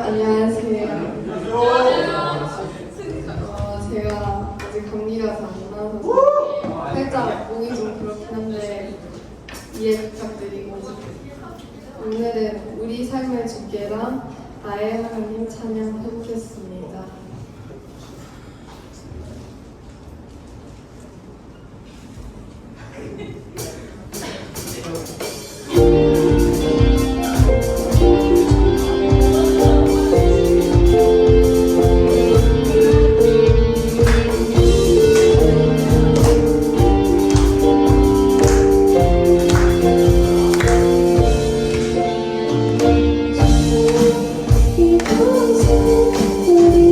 안녕하세요. 제가 아직 감기가 잘 안 나와서 살짝 목이 좀 그렇긴 한데 이해 부탁드리고, 오늘은 우리 삶의 주께랑 나의 하나님 찬양 해보겠습니다. 이곳에 우리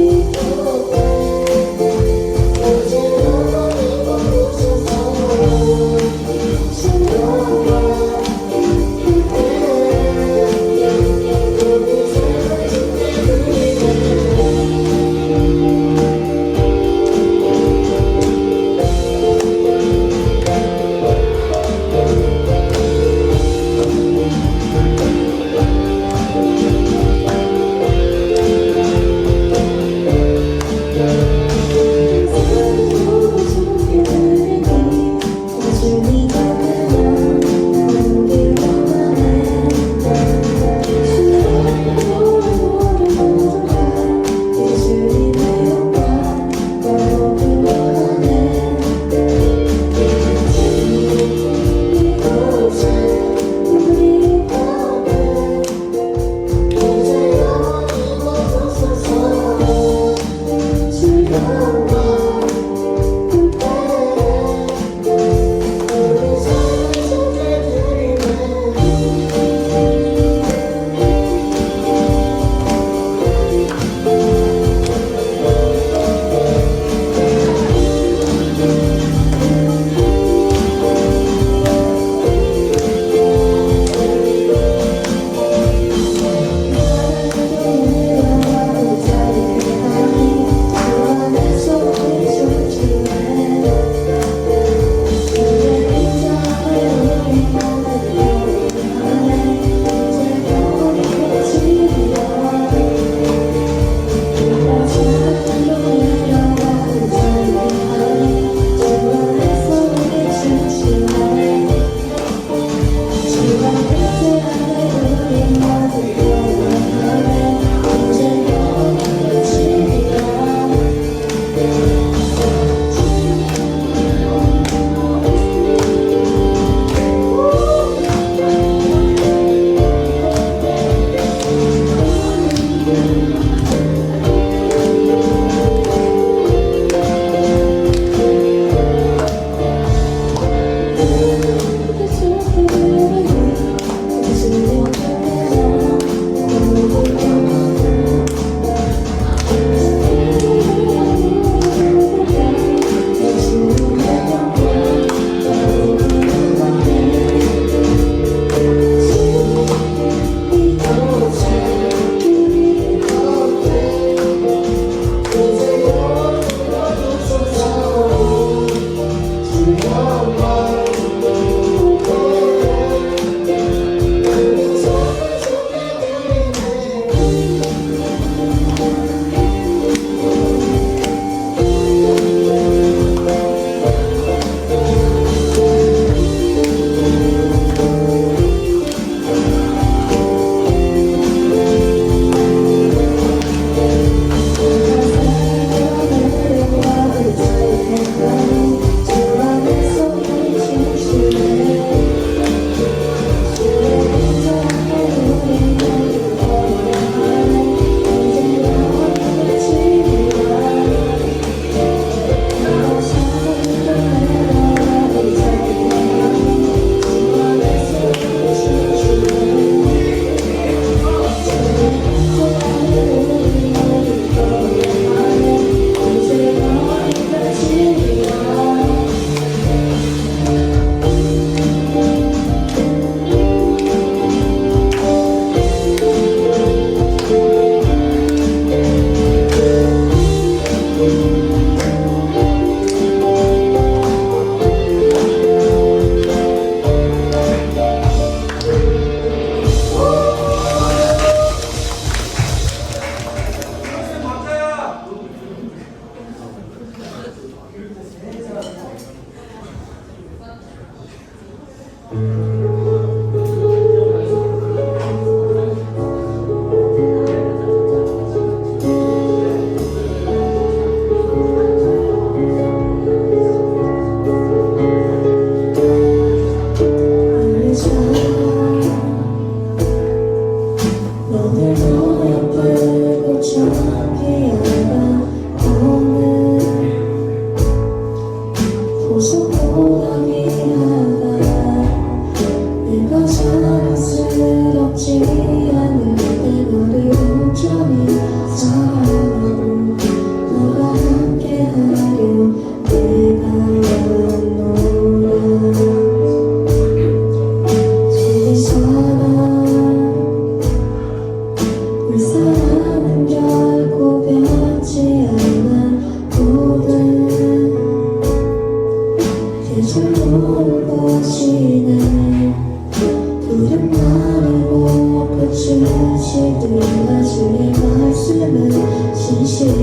내가 주의 말씀은 진실해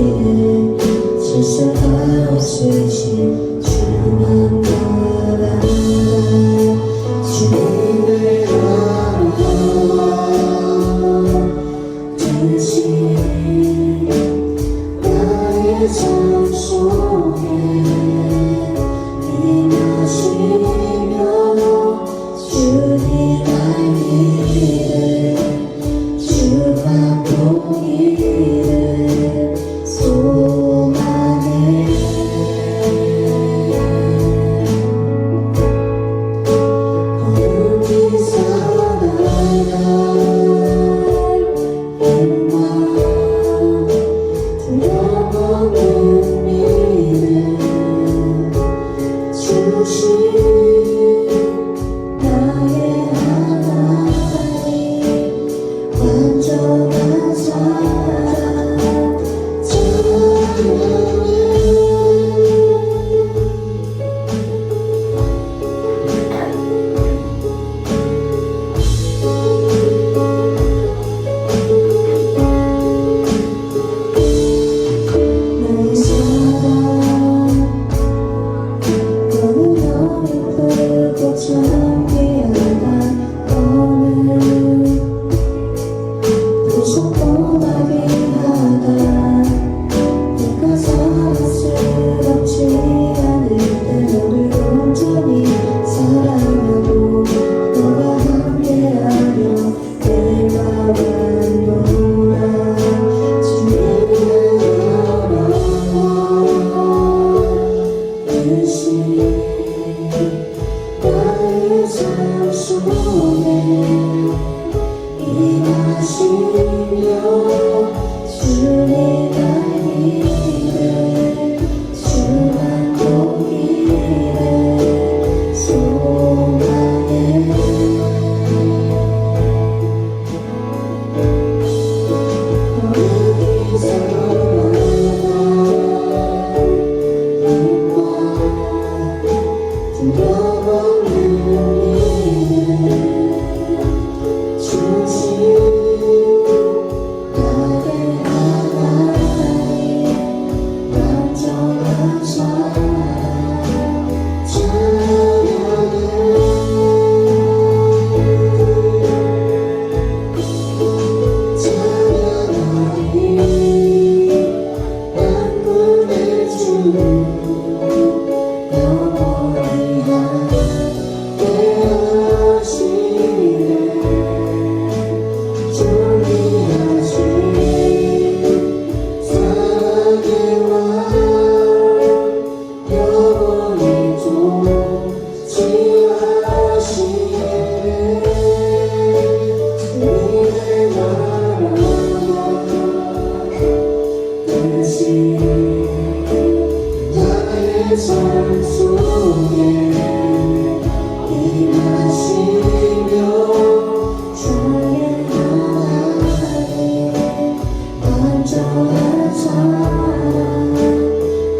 실수가 없으신 주만 바라라 주님을 바라라 대신 나의 삶 속에 임하시며 주님 알기를 주만 보기를 소망해 거룩히 살아갈 힘과 들어보는 믿음 주신 나의 하나님 완전한 사랑 찬양해 나의 사랑 너는 너를 풀고 참기하다 너는 부족보다 귀하다 내가 사랑스럽지 않을 때 너를 온전히 사랑하고 너가 함께하며 내가 완노라 주님을 바라봐 대신 나의 삶 속에 임하시며 주님 알기를 주만 보기를 소망해 거룩히 살아갈 힘과 들어보는 믿음 주신 나의 하나님 완전한 사랑 찬양해 찬양하리 만군의 주 영원히 함께하시네 존귀하신 사랑의 영원히 존귀하시네 주님을 바라봐 대신 나의 삶 속에 임하시며 주의 하나님 완전한 사랑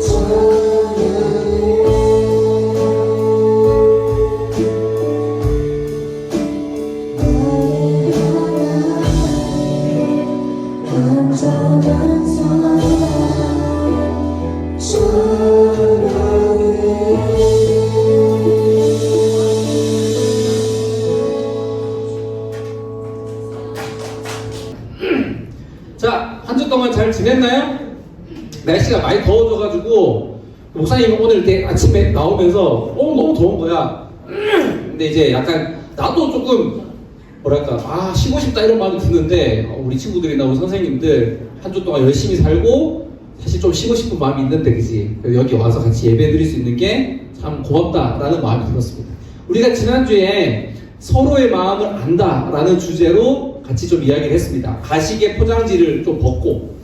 찬양해 나의 하나님 완전한 사랑 자, 한 주 동안 잘 지냈나요? 날씨가 많이 더워져가지고 목사님 오늘 이렇게 아침에 나오면서 너무 더운 거야. 근데 이제 약간 나도 조금 뭐랄까 쉬고 싶다 이런 마음이 드는데 우리 친구들이나 우리 선생님들 한 주 동안 열심히 살고 사실 좀 쉬고 싶은 마음이 있는데 그지? 여기 와서 같이 예배 드릴 수 있는 게 참 고맙다라는 마음이 들었습니다. 우리가 지난주에 서로의 마음을 안다라는 주제로 같이 좀 이야기를 했습니다. 가식의 포장지를 좀 벗고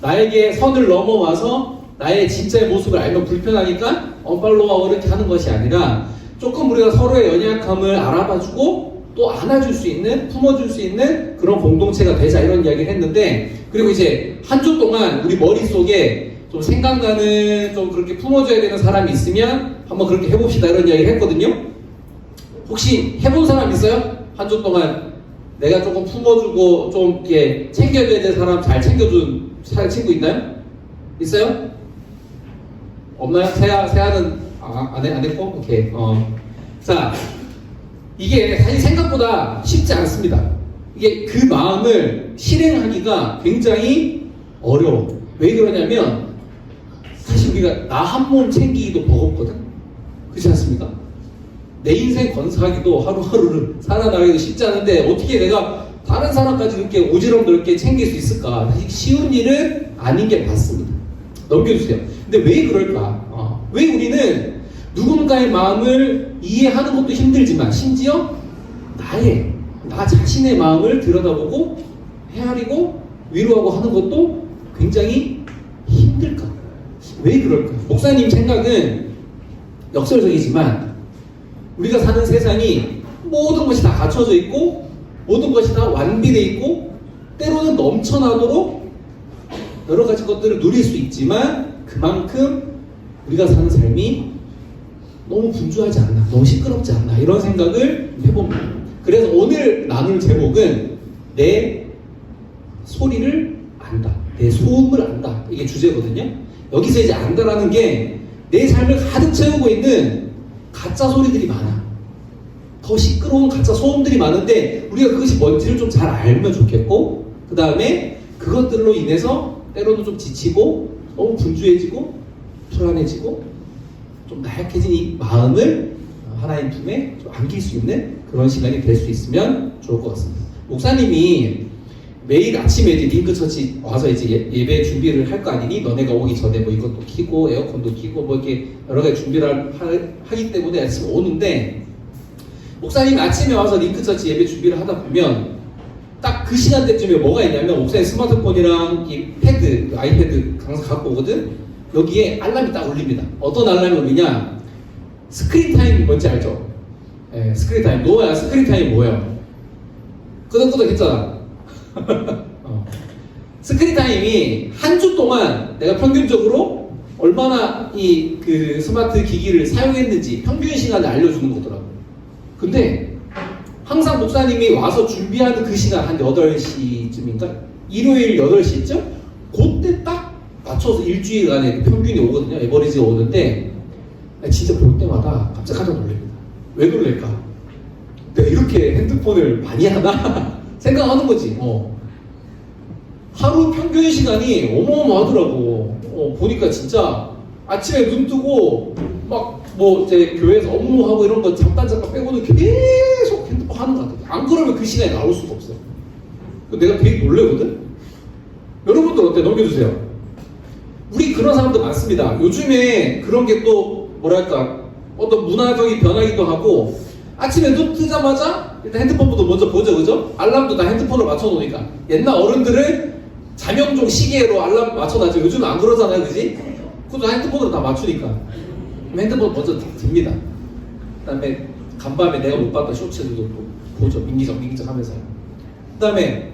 나에게 선을 넘어와서 나의 진짜의 모습을 알면 불편하니까 언팔로우하고 이렇게 하는 것이 아니라 조금 우리가 서로의 연약함을 알아봐주고 또 안아줄 수 있는, 품어줄 수 있는 그런 공동체가 되자 이런 이야기를 했는데, 그리고 이제 한 주 동안 우리 머릿속에 좀 생각나는 좀 그렇게 품어줘야 되는 사람이 있으면 한번 그렇게 해봅시다 이런 이야기를 했거든요. 혹시 해본 사람 있어요? 한 주 동안 내가 조금 품어주고 좀 이렇게 챙겨줘야 될 사람 잘 챙겨준 친구 있나요? 있어요? 없나요? 세아는 안 했고? 오케이. 자, 이게 사실 생각보다 쉽지 않습니다. 이게 그 마음을 실행하기가 굉장히 어려워. 왜 그러냐면 사실 우리가 나 한 몸 챙기기도 버겁거든. 그렇지 않습니까? 내 인생 건사하기도 하루하루를 살아나가기도 쉽지 않은데 어떻게 내가 다른 사람까지 이렇게 오지랖넓게 챙길 수 있을까? 사실 쉬운 일은 아닌 게 맞습니다. 넘겨주세요. 근데 왜 그럴까? 왜 우리는 누군가의 마음을 이해하는 것도 힘들지만 심지어 나 자신의 마음을 들여다보고 헤아리고 위로하고 하는 것도 굉장히 힘들까? 왜 그럴까? 목사님 생각은 역설적이지만 우리가 사는 세상이 모든 것이 다 갖춰져 있고 모든 것이 다 완비되어 있고 때로는 넘쳐나도록 여러 가지 것들을 누릴 수 있지만 그만큼 우리가 사는 삶이 너무 분주하지 않나, 너무 시끄럽지 않나 이런 생각을 해봅니다. 그래서 오늘 나눌 제목은 내 소리를 안다, 내 소음을 안다, 이게 주제거든요. 여기서 이제 안다라는 게 내 삶을 가득 채우고 있는 가짜 소리들이 많아. 더 시끄러운 가짜 소음들이 많은데 우리가 그것이 뭔지를 좀 잘 알면 좋겠고, 그 다음에 그것들로 인해서 때로는 좀 지치고 너무 분주해지고 불안해지고 좀 나약해진 이 마음을 하나님 품에 좀 안길 수 있는 그런 시간이 될 수 있으면 좋을 것 같습니다. 목사님이 매일 아침에 이제 링크처치 와서 이제 예배 준비를 할 거 아니니? 너네가 오기 전에 뭐 이것도 켜고 에어컨도 켜고 뭐 이렇게 여러 가지 준비를 하기 때문에 아침에 오는데, 목사님 아침에 와서 링크처치 예배 준비를 하다 보면 딱 그 시간대쯤에 뭐가 있냐면 목사님 스마트폰이랑 이 패드, 아이패드 항상 갖고 오거든. 여기에 알람이 딱 울립니다. 어떤 알람이 울리냐? 스크린 타임 뭔지 알죠? 예, 스크린 타임. 노아야, 스크린 타임 뭐예요? 끄덕끄덕 했잖아. 스크린 타임이 한 주 동안 내가 평균적으로 얼마나 이 그 스마트 기기를 사용했는지 평균 시간을 알려주는 거더라고. 근데 항상 목사님이 와서 준비하는 그 시간 한 8시쯤인가? 일요일 8시쯤? 그때 딱 맞춰서 일주일간의 평균이 오거든요. 에버리지가 오는데 진짜 볼 때마다 깜짝깜짝 놀랍니다. 왜 놀랄까? 내가 이렇게 핸드폰을 많이 하나? 생각하는 거지. 하루 평균 시간이 어마어마하더라고. 보니까 진짜 아침에 눈 뜨고 막 뭐 제 교회에서 업무하고 이런 거 잠깐 빼고는 계속 핸드폰 하는 것 같아요. 안 그러면 그 시간에 나올 수가 없어. 내가 되게 놀래거든? 여러분들 어때? 넘겨주세요. 우리 그런 사람들 많습니다. 요즘에 그런 게 또 뭐랄까 어떤 문화적인 변화기도 하고, 아침에 눈 뜨자마자 일단 핸드폰부터 먼저 보죠, 그죠? 알람도 다 핸드폰으로 맞춰놓으니까. 옛날 어른들은 자명종 시계로 알람 맞춰놨죠. 요즘은 안 그러잖아요, 그지? 그것도 핸드폰으로 다 맞추니까. 핸드폰 먼저 듭니다. 그 다음에 간밤에 내가 못 봤던 쇼츠들도 또 보죠. 민기적 하면서요. 그 다음에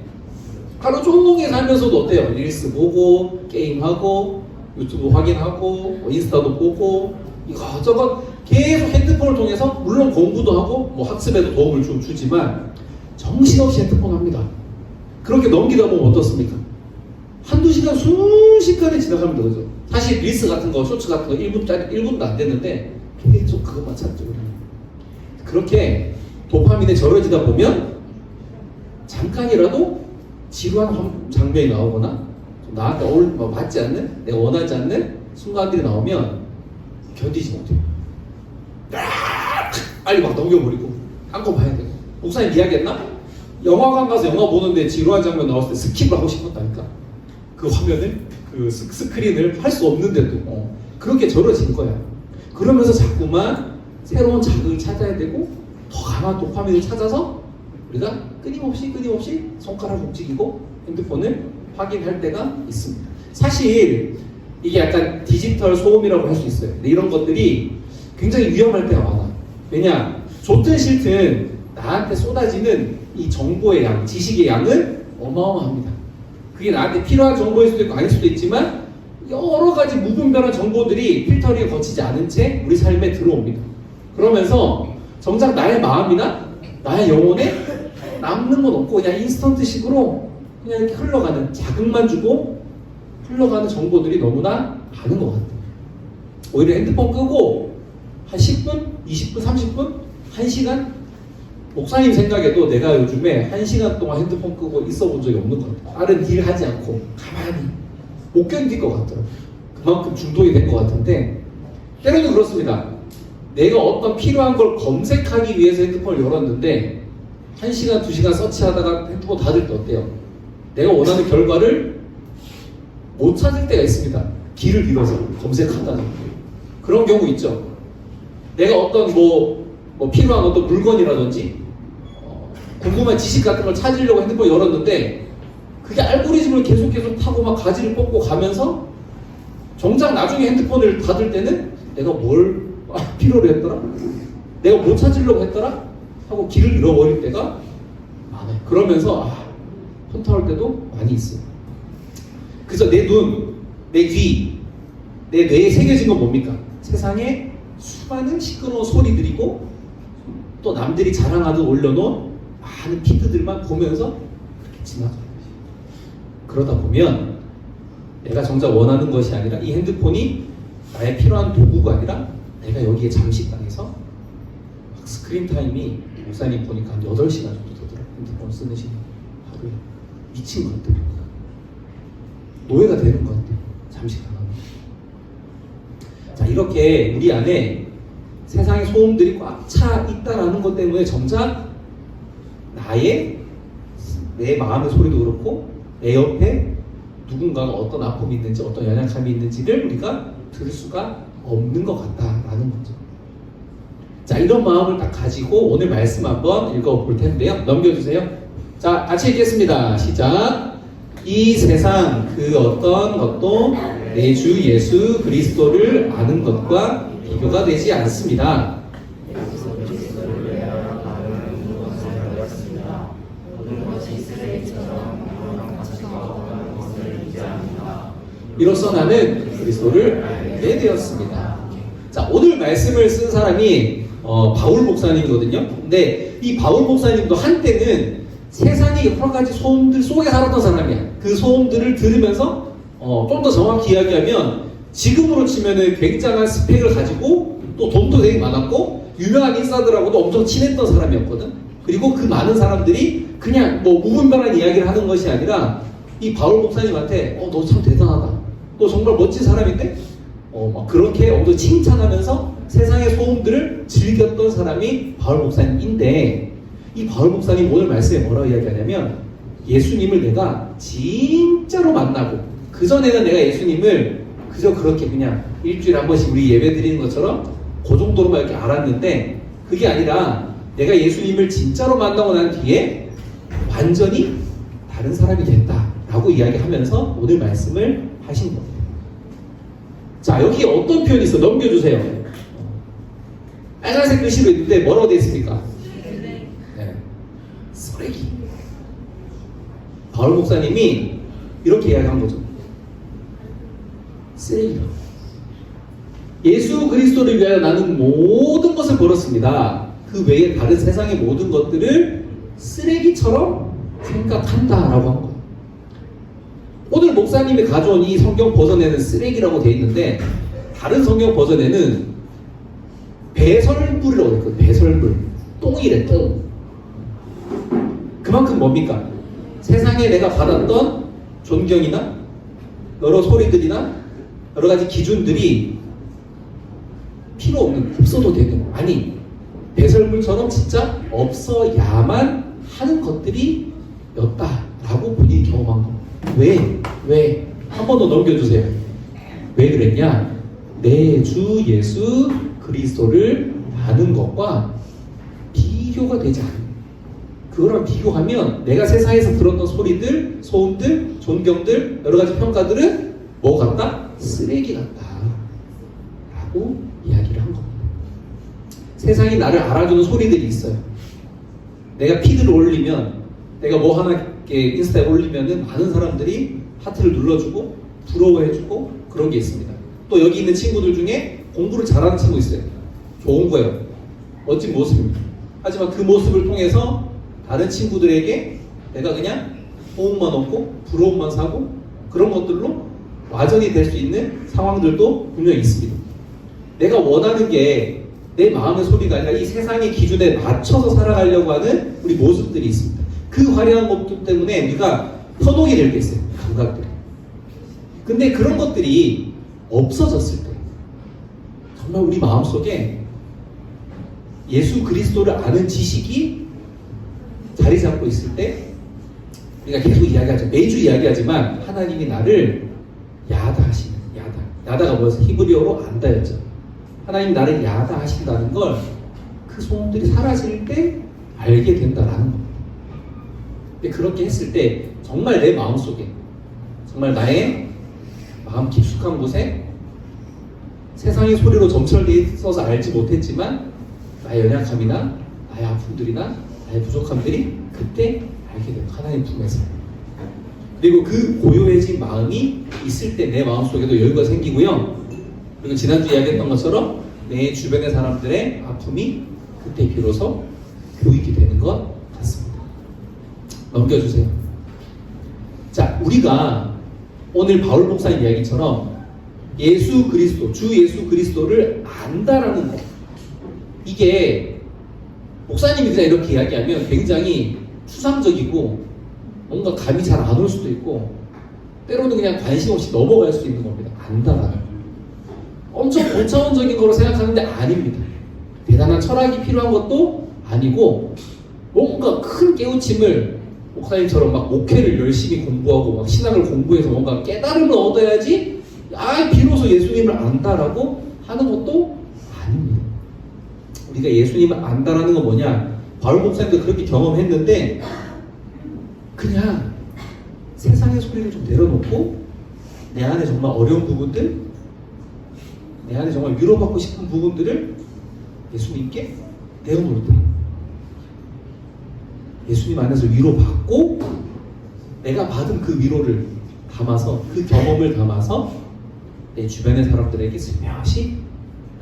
하루 종일 살면서도 어때요? 릴스 보고, 게임하고, 유튜브 확인하고, 뭐 인스타도 보고, 이것저것 계속 핸드폰을 통해서 물론 공부도 하고 뭐 학습에도 도움을 좀 주지만 정신없이 핸드폰 합니다. 그렇게 넘기다 보면 어떻습니까? 한두 시간 순식간에 지나갑니다. 그죠? 사실 릴스 같은 거, 쇼츠 같은 거 1분도 안 됐는데 계속 그것만 찾죠. 그렇게 도파민에 절여지다 보면 잠깐이라도 지루한 장면이 나오거나 나한테 맞지 않는, 내가 원하지 않는 순간들이 나오면 견디지 못해요. 빨리 막 넘겨버리고 딴 거 봐야 되고. 목사님 이야기했나? 영화관 가서 영화 보는데 지루한 장면 나왔을 때 스킵을 하고 싶었다니까. 그 화면을, 그 스크린을 할 수 없는데도 그렇게 절여진 거야. 그러면서 자꾸만 새로운 자극을 찾아야 되고 더 강한 도파민을 찾아서 우리가 끊임없이 손가락을 움직이고 핸드폰을 확인할 때가 있습니다. 사실 이게 약간 디지털 소음이라고 할 수 있어요. 근데 이런 것들이 굉장히 위험할 때가 많아. 왜냐? 좋든 싫든 나한테 쏟아지는 이 정보의 양, 지식의 양은 어마어마합니다. 그게 나한테 필요한 정보일 수도 있고 아닐 수도 있지만 여러 가지 무분별한 정보들이 필터링을 거치지 않은 채 우리 삶에 들어옵니다. 그러면서 정작 나의 마음이나 나의 영혼에 남는 건 없고 그냥 인스턴트식으로 그냥 이렇게 흘러가는, 자극만 주고 흘러가는 정보들이 너무나 많은 것 같아요. 오히려 핸드폰 끄고 한 10분, 20분, 30분, 1시간? 목사님 생각에도 내가 요즘에 1시간 동안 핸드폰 끄고 있어 본 적이 없는 것 같아요. 다른 일 하지 않고 가만히 못 견딜 것 같더라고요. 그만큼 중독이 된 것 같은데, 때로는 그렇습니다. 내가 어떤 필요한 걸 검색하기 위해서 핸드폰을 열었는데 1시간, 2시간 서치하다가 핸드폰 닫을 때 어때요? 내가 원하는 결과를 못 찾을 때가 있습니다. 길을 잃어서 검색하다가. 그런 경우 있죠. 내가 어떤 필요한 어떤 물건이라든지 궁금한 지식 같은 걸 찾으려고 핸드폰 열었는데 그게 알고리즘을 계속 타고 막 가지를 뽑고 가면서 정작 나중에 핸드폰을 닫을 때는 내가 뭘 필요로 했더라? 내가 뭐 찾으려고 했더라? 하고 길을 잃어버릴 때가 많아요. 그러면서 현타올 때도 많이 있어요. 그래서 내 눈, 내 귀, 내 뇌에 새겨진 건 뭡니까? 세상에 수많은 시끄러운 소리들이고 또 남들이 자랑하듯 올려놓은 많은 피드들만 보면서 그렇게 지나가요. 그러다 보면 내가 정작 원하는 것이 아니라 이 핸드폰이 나의 필요한 도구가 아니라 내가 여기에 잠식당해서 스크린 타임이 목사님 보니까 한 8시간 정도 되더라고요. 핸드폰 쓰는 시간 하루에. 미친 것 같아요. 노예가 되는 것 같아요. 잠식당하면. 자, 이렇게 우리 안에 세상의 소음들이 꽉 차 있다라는 것 때문에 정작 내 마음의 소리도 그렇고 내 옆에 누군가가 어떤 아픔이 있는지 어떤 연약함이 있는지를 우리가 들을 수가 없는 것 같다라는 거죠. 자, 이런 마음을 딱 가지고 오늘 말씀 한번 읽어볼 텐데요. 넘겨주세요. 자, 같이 읽겠습니다. 시작. 이 세상 그 어떤 것도 내 주 예수 그리스도를 아는 것과 비교가 되지 않습니다. 이로써 나는 그리스도를 알게 되었습니다. 자, 오늘 말씀을 쓴 사람이 바울 목사님이거든요. 근데 이 바울 목사님도 한때는 세상의 여러 가지 소음들 속에 살았던 사람이야. 그 소음들을 들으면서 좀 더 정확히 이야기하면 지금으로 치면은 굉장한 스펙을 가지고 또 돈도 되게 많았고 유명한 인사들하고도 엄청 친했던 사람이었거든. 그리고 그 많은 사람들이 그냥 무분별한 이야기를 하는 것이 아니라 이 바울 목사님한테 너 참 대단하다. 너 정말 멋진 사람인데? 막 그렇게 엄청 칭찬하면서 세상의 소음들을 즐겼던 사람이 바울 목사님인데, 이 바울 목사님 오늘 말씀에 뭐라고 이야기하냐면 예수님을 내가 진짜로 만나고, 그전에는 내가 예수님을 그저 그렇게 그냥 일주일에 한 번씩 우리 예배 드리는 것처럼 그 정도로만 이렇게 알았는데, 그게 아니라 내가 예수님을 진짜로 만나고 난 뒤에 완전히 다른 사람이 됐다라고 이야기하면서 오늘 말씀을 하신 겁니다. 자, 여기 어떤 표현이 있어? 넘겨주세요. 빨간색 글씨로 있는데 뭐라고 되어 있습니까? 네. 쓰레기. 바울 목사님이 이렇게 이야기한 거죠. 쓰레기라고. 예수 그리스도를 위하여 나는 모든 것을 벌었습니다. 그 외에 다른 세상의 모든 것들을 쓰레기처럼 생각한다라고 한 거예요. 오늘 목사님이 가져온 이 성경 버전에는 쓰레기라고 되어 있는데, 다른 성경 버전에는 배설물이라고 되어 있거든요. 배설물. 똥이래, 똥. 그만큼 뭡니까? 세상에 내가 받았던 존경이나 여러 소리들이나 여러 가지 기준들이 필요 없는, 없어도 되는, 아니 배설물처럼 진짜 없어야만 하는 것들이 였다라고 본인이 경험한 겁니다. 왜? 한 번 더 넘겨주세요. 왜 그랬냐? 내 주 예수 그리스도를 아는 것과 비교가 되지 않아요. 그거랑 비교하면 내가 세상에서 들었던 소리들, 소음들, 존경들, 여러 가지 평가들은 뭐 같다? 쓰레기 같다 라고 이야기를 한 겁니다. 세상이 나를 알아주는 소리들이 있어요. 내가 피드를 올리면, 내가 뭐 하나 인스타에 올리면은 많은 사람들이 하트를 눌러주고 부러워해주고 그런 게 있습니다. 또 여기 있는 친구들 중에 공부를 잘하는 친구 있어요. 좋은 거예요. 멋진 모습입니다. 하지만 그 모습을 통해서 다른 친구들에게 내가 그냥 호응만 얻고 부러움만 사고 그런 것들로 와전이 될 수 있는 상황들도 분명히 있습니다. 내가 원하는 게 내 마음의 소리가 아니라 이 세상의 기준에 맞춰서 살아가려고 하는 우리 모습들이 있습니다. 그 화려한 것들 때문에 우리가 현혹이 될 게 있어요. 감각들이. 근데 그런 것들이 없어졌을 때 정말 우리 마음속에 예수 그리스도를 아는 지식이 자리 잡고 있을 때 우리가 계속 이야기하죠. 매주 이야기하지만 하나님이 나를 야다하시는 야다가 뭐였어? 히브리어로 안다였죠. 하나님 나를 야다하신다는 걸 그 소음들이 사라질 때 알게 된다라는 겁니다. 근데 그렇게 했을 때 정말 내 마음속에 정말 나의 마음 깊숙한 곳에 세상의 소리로 점철되어 있어서 알지 못했지만 나의 연약함이나 나의 아픔들이나 나의 부족함들이 그때 알게 돼요. 하나님 품에서. 그리고 그 고요해진 마음이 있을 때 내 마음속에도 여유가 생기고요. 그리고 지난주 이야기했던 것처럼 내 주변의 사람들의 아픔이 그때 비로소 교육이 되는 것 같습니다. 넘겨주세요. 자, 우리가 오늘 바울 목사님 이야기처럼 예수 그리스도, 주 예수 그리스도를 안다라는 것. 이게 목사님이 그냥 이렇게 이야기하면 굉장히 추상적이고 뭔가 감이 잘 안 올 수도 있고 때로는 그냥 관심 없이 넘어갈 수 있는 겁니다. 안다라는 거. 엄청 고차원적인 거로 생각하는데 아닙니다. 대단한 철학이 필요한 것도 아니고 뭔가 큰 깨우침을 목사님처럼 막 목회를 열심히 공부하고 막 신학을 공부해서 뭔가 깨달음을 얻어야지 비로소 예수님을 안다라고 하는 것도 아닙니다. 우리가 예수님을 안다라는 건 뭐냐? 바울 목사님도 그렇게 경험했는데 그냥 세상의 소리를 좀 내려놓고 내 안에 정말 어려운 부분들, 내 안에 정말 위로받고 싶은 부분들을 예수님께 내어놓을 때 예수님 안에서 위로받고 내가 받은 그 위로를 담아서 그 경험을 담아서 내 주변의 사람들에게 슬며시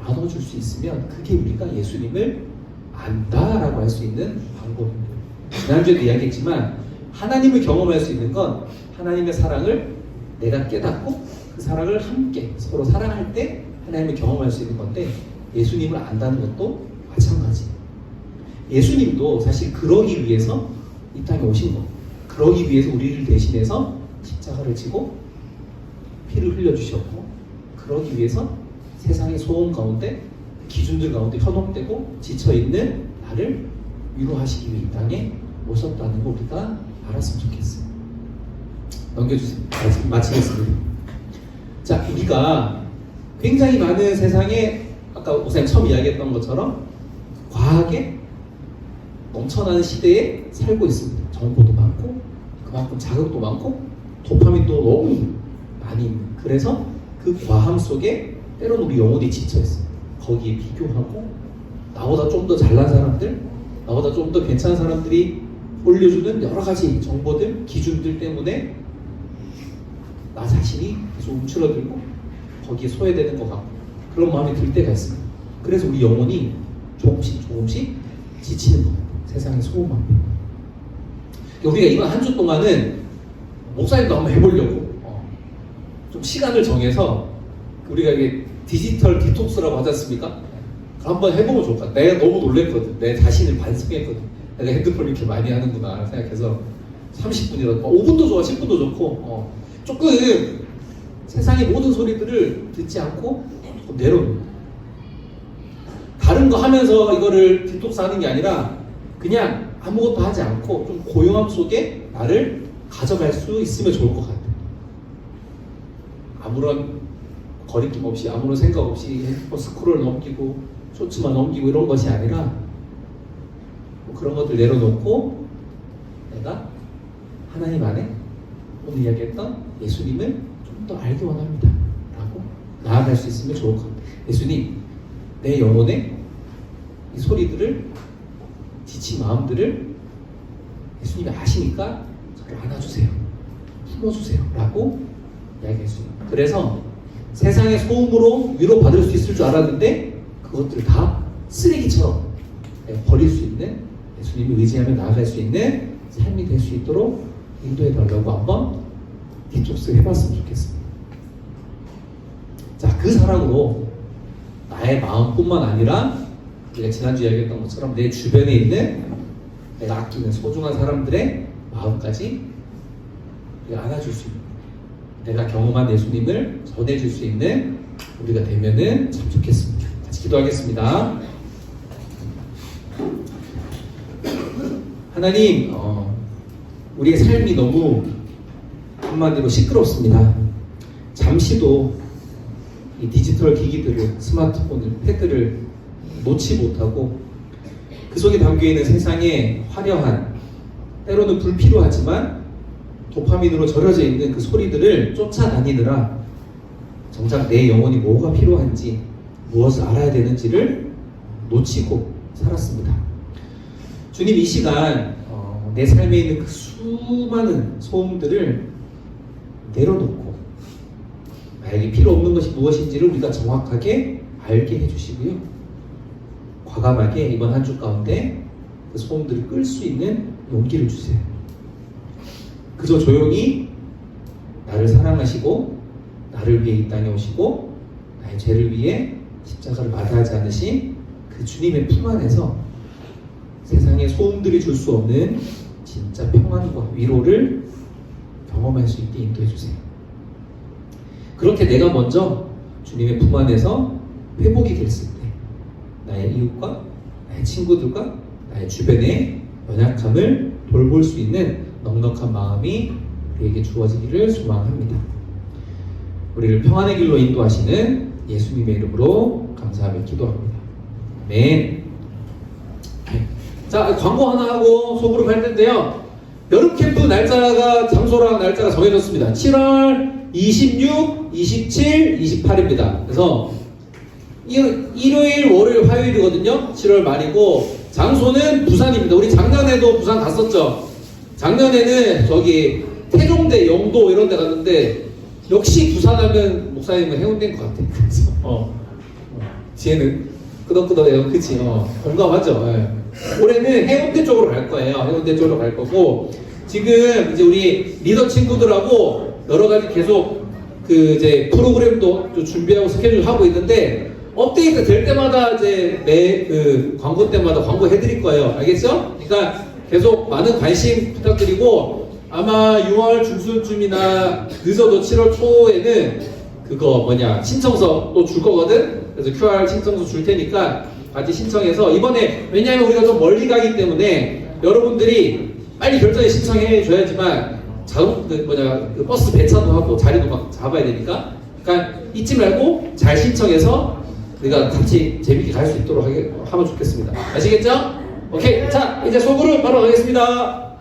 나눠줄 수 있으면 그게 우리가 예수님을 안다라고 할 수 있는 방법입니다. 지난주에도 이야기했지만 하나님을 경험할 수 있는 건 하나님의 사랑을 내가 깨닫고 그 사랑을 함께 서로 사랑할 때 하나님을 경험할 수 있는 건데 예수님을 안다는 것도 마찬가지예요. 예수님도 사실 그러기 위해서 이 땅에 오신 거, 그러기 위해서 우리를 대신해서 십자가를 지고 피를 흘려주셨고 그러기 위해서 세상의 소음 가운데 기준들 가운데 현혹되고 지쳐있는 나를 위로하시기 위해 이 땅에 오셨다는 거 우리가 알았으면 좋겠어요. 넘겨주세요. 마치겠습니다. 자, 우리가 굉장히 많은 세상에 아까 목사님 처음 이야기했던 것처럼 과학에 넘쳐나는 시대에 살고 있습니다. 정보도 많고 그만큼 자극도 많고 도파민도 너무 많이 있는. 그래서 그 과함 속에 때로는 우리 영혼이 지쳐있어요. 거기에 비교하고 나보다 좀 더 잘난 사람들, 나보다 좀 더 괜찮은 사람들이 올려주는 여러 가지 정보들, 기준들 때문에 나 자신이 계속 움츠러들고 거기에 소외되는 것 같고 그런 마음이 들 때가 있습니다. 그래서 우리 영혼이 조금씩 지치는 것 같아요. 세상의 소음 앞에. 우리가 이번 한 주 동안은 목사님도 한번 해보려고 좀 시간을 정해서 우리가 이게 디지털 디톡스라고 하지 않습니까? 한번 해보면 좋을 것 같아. 내가 너무 놀랬거든. 내 자신을 반성했거든. 내가 핸드폰 이렇게 많이 하는구나 생각해서 30분이라도 5분도 좋아 10분도 좋고 조금 세상의 모든 소리들을 듣지 않고 조금 내려놓는 다른 거 하면서 이거를 디톡스 하는 게 아니라 그냥 아무것도 하지 않고 좀 고요함 속에 나를 가져갈 수 있으면 좋을 것 같아요. 아무런 거리낌 없이 아무런 생각 없이 핸드폰 스크롤 넘기고 쇼츠만 넘기고 이런 것이 아니라 뭐 그런 것들 내려놓고 내가 하나님 안에 오늘 이야기했던 예수님을 좀 더 알기 원합니다 라고 나아갈 수 있으면 좋을 것 같아요. 예수님, 내 영혼에 이 소리들을 지친 마음들을 예수님이 아시니까 저를 안아주세요, 품어주세요 라고 이야기할 수 있어요. 그래서 세상의 소음으로 위로받을 수 있을 줄 알았는데 그것들을 다 쓰레기처럼 버릴 수 있는 예수님을 의지하며 나아갈 수 있는 삶이 될 수 있도록 인도해 달라고 한번 디톡스 해봤으면 좋겠습니다. 자, 그 사랑으로 나의 마음뿐만 아니라 우리가 지난주에 이야기했던 것처럼 내 주변에 있는 내가 아끼는 소중한 사람들의 마음까지 우리가 안아줄 수 있는, 내가 경험한 예수님을 전해줄 수 있는 우리가 되면은 참 좋겠습니다. 같이 기도하겠습니다. 하나님, 우리의 삶이 너무 한마디로 시끄럽습니다. 잠시도 이 디지털 기기들을, 스마트폰을, 패드를 놓지 못하고 그 속에 담겨있는 세상의 화려한, 때로는 불필요하지만 도파민으로 절여져 있는 그 소리들을 쫓아다니느라 정작 내 영혼이 뭐가 필요한지, 무엇을 알아야 되는지를 놓치고 살았습니다. 주님, 이 시간 내 삶에 있는 그 수많은 소음들을 내려놓고 나에게 필요 없는 것이 무엇인지를 우리가 정확하게 알게 해주시고요. 과감하게 이번 한 주 가운데 그 소음들을 끌 수 있는 용기를 주세요. 그저 조용히 나를 사랑하시고 나를 위해 이 땅에 오시고 나의 죄를 위해 십자가를 마다하지 않으신 그 주님의 품 안에서 세상의 소음들이 줄 수 없는 진짜 평안과 위로를 경험할 수 있게 인도해 주세요. 그렇게 내가 먼저 주님의 품 안에서 회복이 됐을 때 나의 이웃과 나의 친구들과 나의 주변의 연약함을 돌볼 수 있는 넉넉한 마음이 우리에게 주어지기를 소망합니다. 우리를 평안의 길로 인도하시는 예수님의 이름으로 감사하며 기도합니다. 아멘. 자, 광고 하나 하고 속으로 갈 텐데요. 여름 캠프 날짜가, 장소랑 날짜가 정해졌습니다. 7월 26, 27, 28입니다. 그래서 일요일, 월요일, 화요일이거든요. 7월 말이고 장소는 부산입니다. 우리 작년에도 부산 갔었죠. 작년에는 저기 태종대, 영도 이런 데 갔는데 역시 부산하면 목사님은 해운대인 것 같아요. 그래서 지혜는 끄덕끄덕해요. 그치? 공감하죠? 예. 올해는 해운대 쪽으로 갈 거예요. 해운대 쪽으로 갈 거고, 지금 이제 우리 리더 친구들하고 여러 가지 계속 그 이제 프로그램도 좀 준비하고 스케줄 하고 있는데, 업데이트 될 때마다 이제 매 그 광고 때마다 광고 해드릴 거예요. 알겠죠? 그러니까 계속 많은 관심 부탁드리고, 아마 6월 중순쯤이나 늦어도 7월 초에는 그거 신청서 또 줄 거거든? 그래서 QR 신청서 줄 테니까 같이 신청해서, 이번에 왜냐하면 우리가 좀 멀리 가기 때문에 여러분들이 빨리 결정에 신청해 줘야지만 그 버스 배차도 하고 자리도 막 잡아야 되니까, 그러니까 잊지 말고 잘 신청해서 우리가 같이 재밌게 갈 수 있도록 하면 좋겠습니다. 아시겠죠? 오케이. 자, 이제 속으로 바로 가겠습니다.